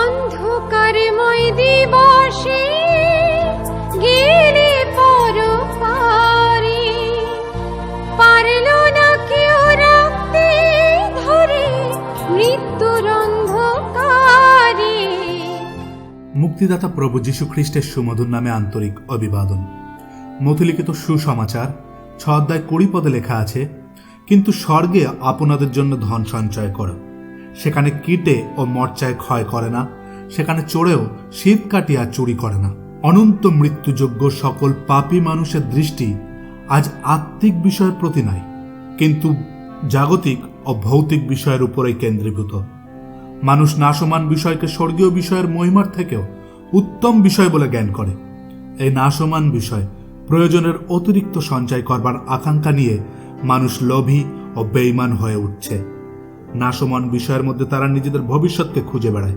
অন্ধকারময় দিবসে গেলে পরপারে, পারল না কেউ রাখতে ধরে মৃত্যুর অন্ধকারে। মুক্তিদাতা প্রভু যীশু খ্রিস্টের সুমধুর নামে আন্তরিক অভিবাদন। মথিলিখিত সুসমাচার 6 অধ্যায় 20 পদে লেখা আছে, কিন্তু স্বর্গে আপনাদের জন্য ধন সঞ্চয় করো, সেখানে কীটে ও মর্চায় ক্ষয় করে না, সেখানে চোরেও শীত কাটিয়া চুরি করে না। অনন্ত মৃত্যুযোগ্য সকল পাপী মানুষের দৃষ্টি আজ আত্মিক বিষয়ের প্রতি নাই, কিন্তু জাগতিক ও ভৌতিক বিষয়ের উপরেই কেন্দ্রীভূত। মানুষ নাশমান বিষয়কে স্বর্গীয় বিষয়ের মহিমার থেকেও উত্তম বিষয় বলে জ্ঞান করে। এই নাশমান বিষয় প্রয়োজনের অতিরিক্ত সঞ্চয় করবার আকাঙ্ক্ষা নিয়ে মানুষ লোভী ও বেঈমান হয়ে উঠছে। নাশমান বিষয়ের মধ্যে তারা নিজেদের ভবিষ্যৎকে খুঁজে বেড়ায়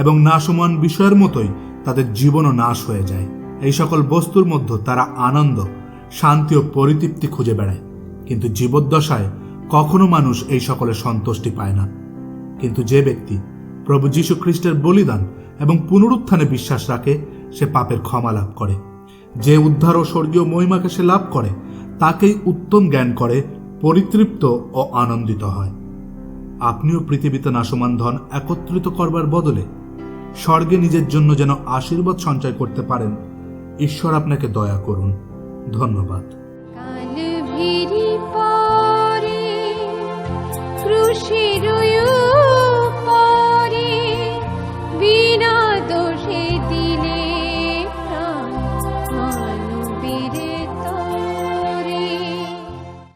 এবং নাশমান বিষয়ের মতোই তাদের জীবনও নাশ হয়ে যায়। এই সকল বস্তুর মধ্যে তারা আনন্দ, শান্তি ও পরিতৃপ্তি খুঁজে বেড়ায়, কিন্তু জীবদ্দশায় কখনো মানুষ এই সকলের সন্তুষ্টি পায় না। কিন্তু যে ব্যক্তি প্রভু যীশু খ্রিস্টের বলিদান এবং পুনরুত্থানে বিশ্বাস রাখে, সে পাপের ক্ষমা লাভ করে। যে উদ্ধার ও স্বর্গীয় মহিমাকে সে লাভ করে, তাকেই উত্তম জ্ঞান করে পরিতৃপ্ত ও আনন্দিত হয়। আপনিও পৃথিবীতে নাশমান ধন একত্রিত করবার বদলে স্বর্গে নিজের জন্য যেন আশীর্বাদ সঞ্চয় করতে পারেন, ঈশ্বর আপনাকে দয়া করুন। ধন্যবাদ। কালভেরি